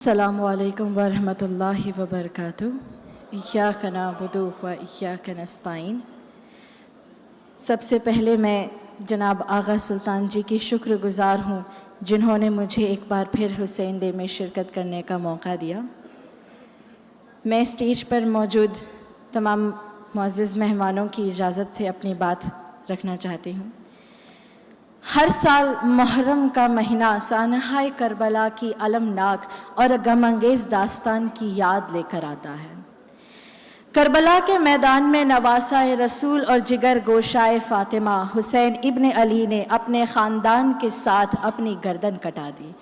السلام علیکم ورحمۃ اللہ وبرکاتہ۔ ایاک نعبد و ایاک نستعین۔ سب سے پہلے میں جناب آغا سلطان جی کی شکر گزار ہوں جنہوں نے مجھے ایک بار پھر حسین ڈے میں شرکت کرنے کا موقع دیا۔ میں اسٹیج پر موجود تمام معزز مہمانوں کی اجازت سے اپنی بات رکھنا چاہتی ہوں۔ ہر سال محرم کا مہینہ سانحہ کربلا کی المناک اور غم انگیز داستان کی یاد لے کر آتا ہے۔ کربلا کے میدان میں نواسہ رسول اور جگر گوشائے فاطمہ حسین ابن علی نے اپنے خاندان کے ساتھ اپنی گردن کٹا دی۔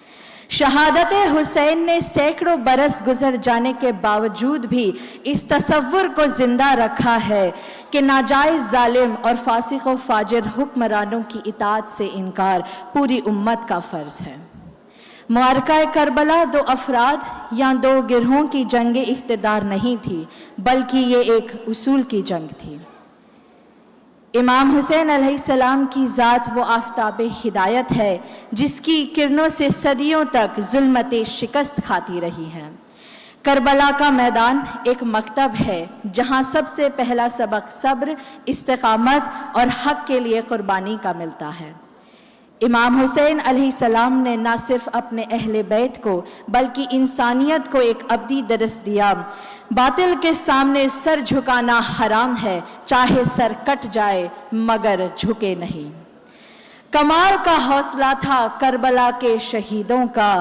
شہادت حسین نے سینکڑوں برس گزر جانے کے باوجود بھی اس تصور کو زندہ رکھا ہے کہ ناجائز ظالم اور فاسق و فاجر حکمرانوں کی اطاعت سے انکار پوری امت کا فرض ہے۔ معرکہ کربلا دو افراد یا دو گروہوں کی جنگ اقتدار نہیں تھی، بلکہ یہ ایک اصول کی جنگ تھی۔ امام حسین علیہ السلام کی ذات وہ آفتاب ہدایت ہے جس کی کرنوں سے صدیوں تک ظلمت شکست کھاتی رہی ہے۔ کربلا کا میدان ایک مکتب ہے جہاں سب سے پہلا سبق صبر، استقامت اور حق کے لیے قربانی کا ملتا ہے۔ امام حسین علیہ السلام نے نہ صرف اپنے اہل بیت کو بلکہ انسانیت کو ایک ابدی درس دیا۔ باطل کے سامنے سر جھکانا حرام ہے، چاہے سر کٹ جائے مگر جھکے نہیں۔ کمال کا حوصلہ تھا کربلا کے شہیدوں کا،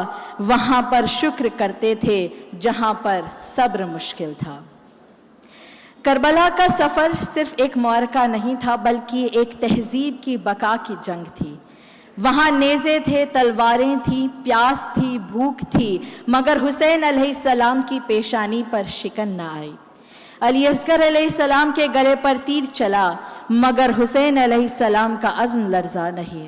وہاں پر شکر کرتے تھے جہاں پر صبر مشکل تھا۔ کربلا کا سفر صرف ایک معرکہ نہیں تھا بلکہ ایک تہذیب کی بقا کی جنگ تھی۔ وہاں نیزے تھے، تلواریں تھیں، پیاس تھی، بھوک تھی، مگر حسین علیہ السلام کی پیشانی پر شکن نہ آئی۔ علی اصغر علیہ السلام کے گلے پر تیر چلا مگر حسین علیہ السلام کا عزم لرزا نہیں۔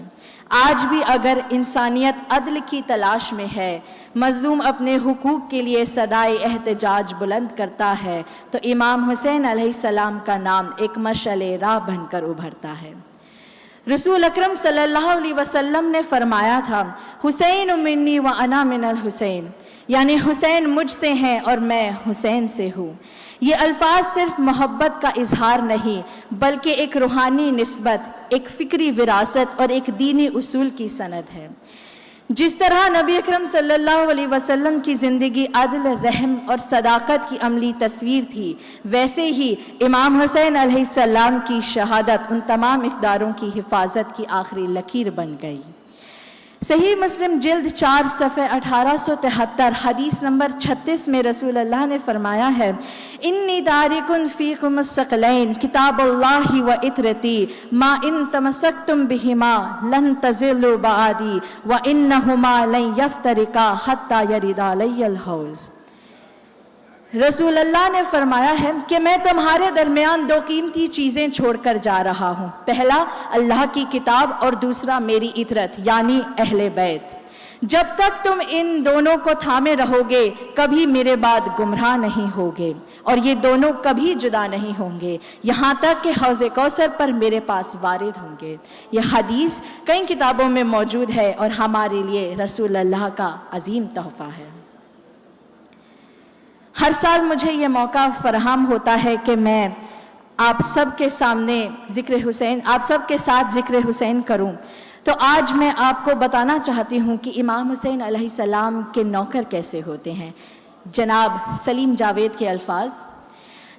آج بھی اگر انسانیت عدل کی تلاش میں ہے، مظلوم اپنے حقوق کے لیے صدائے احتجاج بلند کرتا ہے تو امام حسین علیہ السلام کا نام ایک مشعل راہ بن کر ابھرتا ہے۔ رسول اکرم صلی اللہ علیہ وسلم نے فرمایا تھا، حسین منی و انا من الحسین، یعنی حسین مجھ سے ہیں اور میں حسین سے ہوں۔ یہ الفاظ صرف محبت کا اظہار نہیں بلکہ ایک روحانی نسبت، ایک فکری وراثت اور ایک دینی اصول کی سند ہے۔ جس طرح نبی اکرم صلی اللہ علیہ وسلم کی زندگی عدل، رحم اور صداقت کی عملی تصویر تھی، ویسے ہی امام حسین علیہ السلام کی شہادت ان تمام اقداروں کی حفاظت کی آخری لکیر بن گئی۔ صحیح مسلم جلد 4 صفحہ 1873 حدیث نمبر 36 میں رسول اللہ نے فرمایا ہے، انی تارکن فیکم الثقلین کتاب اللہ و اطرتی ما ان تمسکتم بہما لن تضلوا بعدی و انہما لن یفترقا حتی یرد علی الحوض۔ رسول اللہ نے فرمایا ہے کہ میں تمہارے درمیان 2 قیمتی چیزیں چھوڑ کر جا رہا ہوں، پہلا اللہ کی کتاب اور دوسرا میری اطرت یعنی اہل بیت۔ جب تک تم ان دونوں کو تھامے رہو گے کبھی میرے بعد گمراہ نہیں ہوگے، اور یہ دونوں کبھی جدا نہیں ہوں گے یہاں تک کہ حوض کوثر پر میرے پاس وارد ہوں گے۔ یہ حدیث کئی کتابوں میں موجود ہے اور ہمارے لیے رسول اللہ کا عظیم تحفہ ہے۔ ہر سال مجھے یہ موقع فراہم ہوتا ہے کہ میں آپ سب کے سامنے آپ سب کے ساتھ ذکر حسین کروں، تو آج میں آپ کو بتانا چاہتی ہوں کہ امام حسین علیہ السلام کے نوکر کیسے ہوتے ہیں۔ جناب سلیم جاوید کے الفاظ،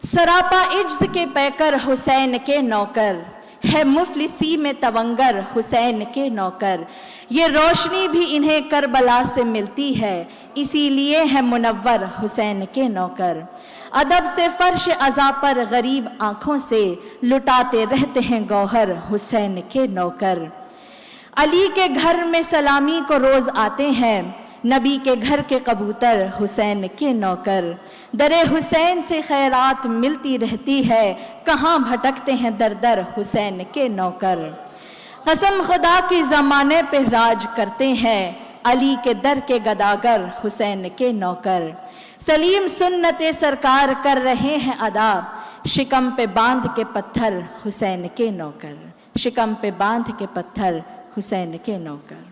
سراپا عجز کے پیکر حسین کے نوکر ہے، مفلسی میں تونگر حسین کے نوکر، یہ روشنی بھی انہیں کربلا سے ملتی ہے، اسی لیے ہے منور حسین کے نوکر۔ ادب سے فرش عزا پر غریب آنکھوں سے لٹاتے رہتے ہیں گوہر حسین کے نوکر۔ علی کے گھر میں سلامی کو روز آتے ہیں، نبی کے گھر کے کبوتر حسین کے نوکر۔ در حسین سے خیرات ملتی رہتی ہے، کہاں بھٹکتے ہیں در در حسین کے نوکر۔ قسم خدا کی زمانے پہ راج کرتے ہیں، علی کے در کے گداگر حسین کے نوکر۔ سلیم سنت سرکار کر رہے ہیں ادا، شکم پہ باندھ کے پتھر حسین کے نوکر، شکم پہ باندھ کے پتھر حسین کے نوکر۔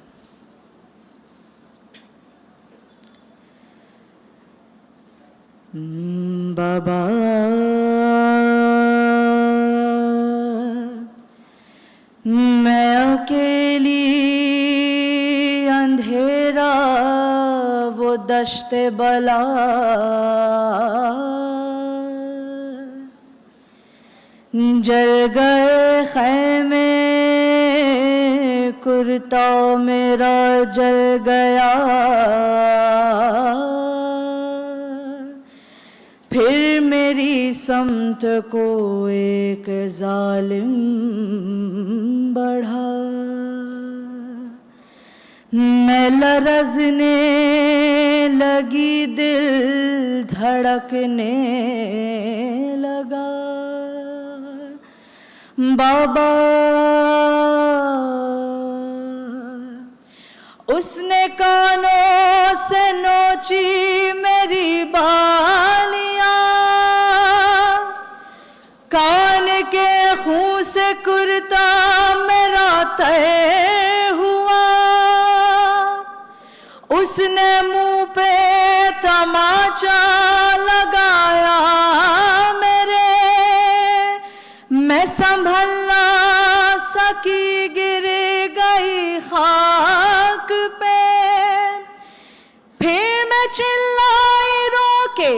بابا میں اکیلی اندھیرا وہ دشت بلا جل گئے خیمے کرتا میرا جل گیا پھر میری سمت کو ایک ظالم بڑھا میں لرزنے لگی دل دھڑکنے لگا بابا اس نے کانوں سے نوچی میری بالیاں کان کے خون سے کرتا میرا طے ہوا اس نے منہ پہ تماچا لگایا میرے میں سنبھل نہ سکی گر گئی خاک پہ پھر میں چلائی رو کے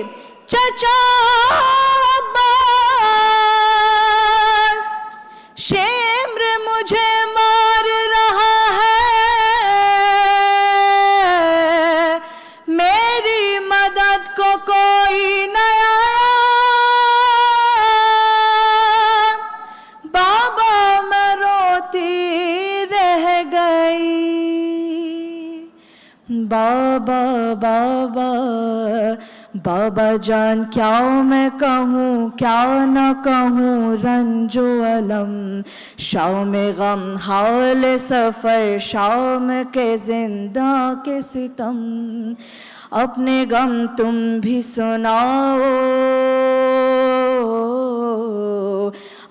چچا عباس شمر مجھے مار رہا ہے میری مدد کو کوئی نہ آیا بابا میں روتی رہ گئی بابا بابا بابا جان کیا میں کہوں کیا نہ کہوں رنج و علم شام غم حال سفر شام کے زندہ کے ستم اپنے غم تم بھی سناؤ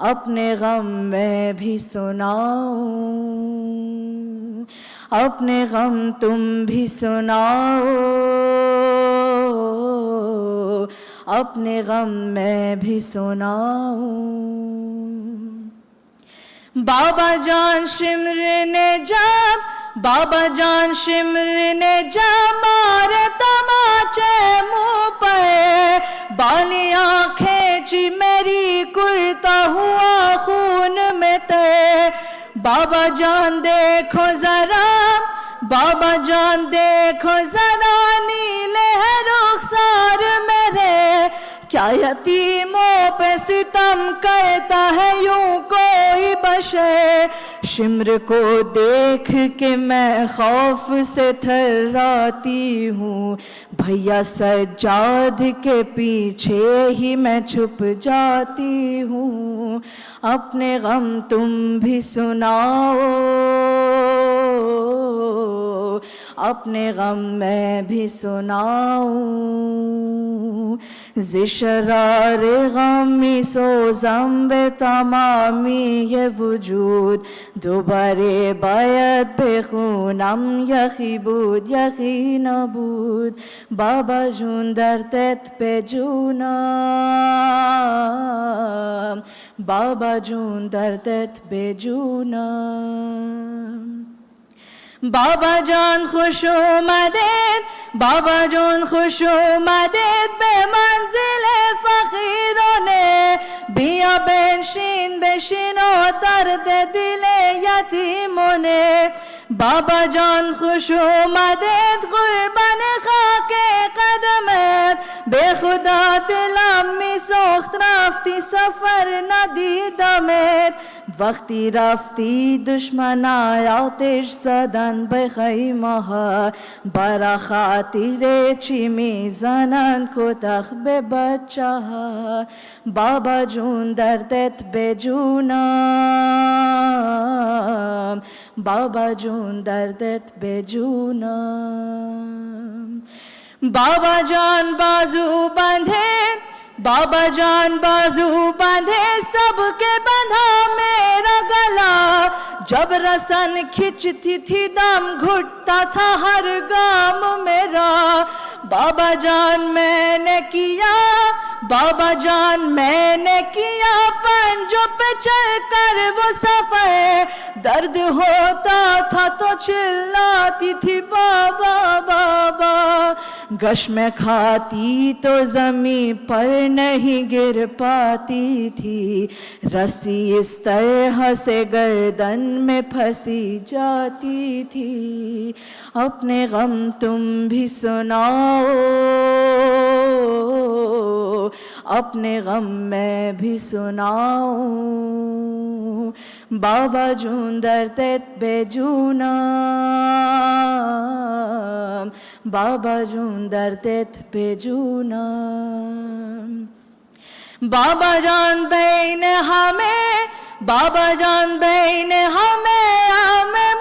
اپنے غم میں بھی سناؤں اپنے غم تم بھی سناؤ اپنے غم میں بھی سناؤں بابا جان شمر نے جب بابا جان شمر نے جب مارے تماچے منہ پہ بالیاں کھینچی میری کرتا ہوا خون میں تے بابا جان دیکھو ذرا بابا جان دیکھو ذرا نیلے ہے رخسار میرے کیا یتیموں پہ ستم کرتا ہے یوں کوئی بشر شمر کو دیکھ کے میں خوف سے تھراتی ہوں بھیا سجاد کے پیچھے ہی میں چھپ جاتی ہوں اپنے غم تم بھی سناؤ اپنے غم میں بھی سناؤں زشرار غمی سوزم بے تمامی یہ وجود دوبارے باید بے خونم یخی بود یخی نبود بابا جون در تت پہ جونم بابا جون در تت پہ جونم بابا جان خوش آمدید بابا جان خوش آمدید به منزل فقیرانه بیا بنشین بشین و درد دل یتیمانه بابا جان خوش آمدید قربان خاک قدمت به خدا دلم می سوخت رفتی سفر ندیدمت وقتی رفتی دشمن آتش زدن به خیمه ها برا خاطر چی میزنند کتک به بچه ها بابا جون دردت به جونم بابا جون دردت به جونم بابا جان بازو بندھے بابا جان بازو بندھے سب کے بندھا میرا گلا جب رسن کھچتی تھی دم گھٹتا تھا ہر گام میرا بابا جان میں نے کیا، بابا جان میں نے کیا پنجوں پہ چل کر وہ سفر، درد ہوتا تھا تو چلاتی تھی بابا بابا، گش میں کھاتی تو زمین پر نہیں گر پاتی تھی، رسی اس طرح سے گردن میں پھنسی جاتی تھی، اپنے غم تم بھی سناؤ، اپنے غم میں بھی سناؤں، بابا جون درد بے جونا، بابا جون درد بے جونا، بابا جان بین ہمیں، بابا جان بین ہمیں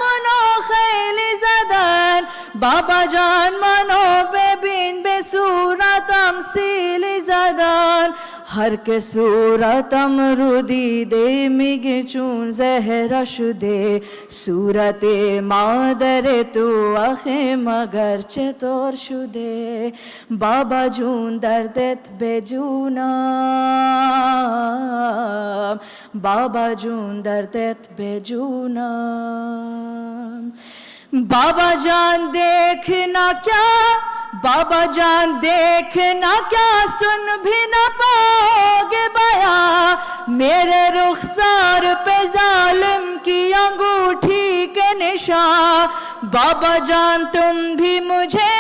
منو خیلی زدن، بابا جان منو ببین به صورتم سیلی زدن، هر که صورتم رو دیده میگه چون زهره شده، صورت مادر تو آخه مگر چطور شده، بابا جون دردت به جونم، بابا جون دردت به جونم، بابا جان دیکھنا کیا، بابا جان دیکھنا کیا سن بھی نہ پاؤ گے بیاں، میرے رخسار پہ ظالم کی انگوٹھی کے نشان، بابا جان تم بھی مجھے،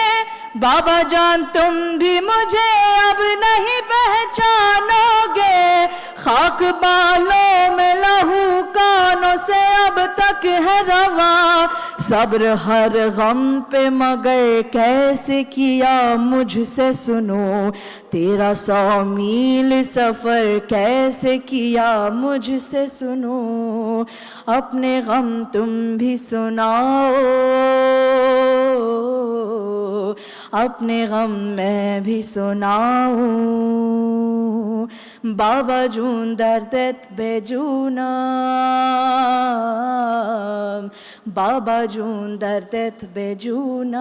بابا جان تم بھی مجھے اب نہیں پہچانو گے، خاک بالوں میں لہو کانوں سے اب تک ہے رواں، صبر ہر غم پہ مگر کیسے کیا مجھ سے سنو، تیرا 100 میل سفر کیسے کیا مجھ سے سنو، اپنے غم تم بھی سناؤ، اپنے غم میں بھی سناؤں، بابا جون دردت بے جونم، بابا جون دردت بے جونم،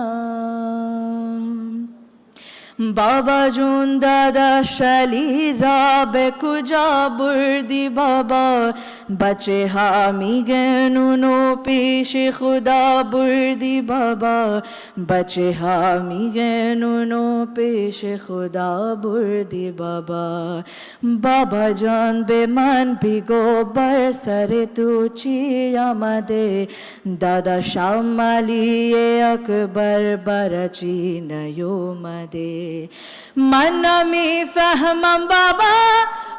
بابا جون دادا شلی را به کجا بردی بابا، بچه ها میگن اونو پیش خدا بردی بابا، بچه ها میگن اونو پیش خدا بردی بابا، بابا جان به من بگو بر سر تو چی آمده، دادا شمالی اکبر بر چی نیومده، من نمیفهمم بابا،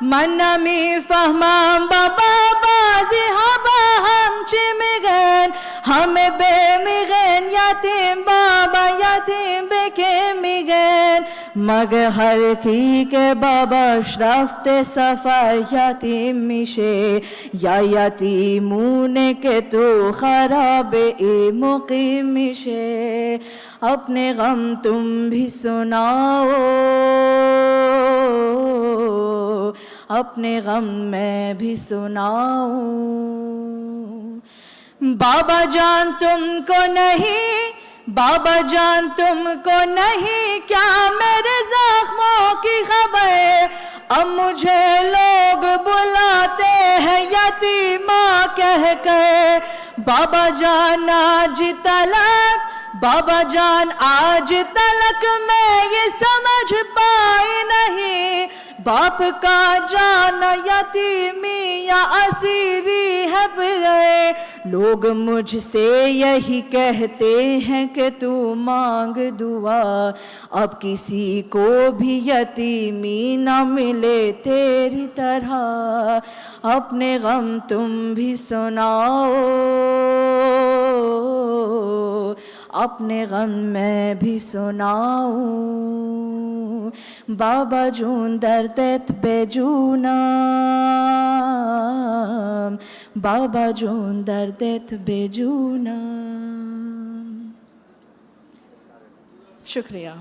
من نمیفهمم بابا، بعضی ها با هم چی میگن، همه به میگن یتیم بابا، یتیم به که میگن، مگه هر کی که باباش رفته سفر یتیم میشه، یا یتیمونه که تو خراب مقیم میشه، اپنے غم تم بھی سناؤ، اپنے غم میں بھی سناؤں، بابا جان تم کو نہیں، بابا جان تم کو نہیں کیا میرے زخموں کی خبر، اب مجھے لوگ بلاتے ہیں یتیمہ کہہ کر، بابا جان آج تلک، بابا جان آج تلک میں یہ سمجھ پائی نہیں، باپ کا جانا یتیمی یا اسیری ہے برے، لوگ مجھ سے یہی کہتے ہیں کہ تو مانگ دعا، اب کسی کو بھی یتیمی نہ ملے تیری طرح، اپنے غم تم بھی سناؤ، اپنے غم میں بھی سناؤں، بابا جون دردت بے جونم، بابا جون دردت بے جونم، شکریہ.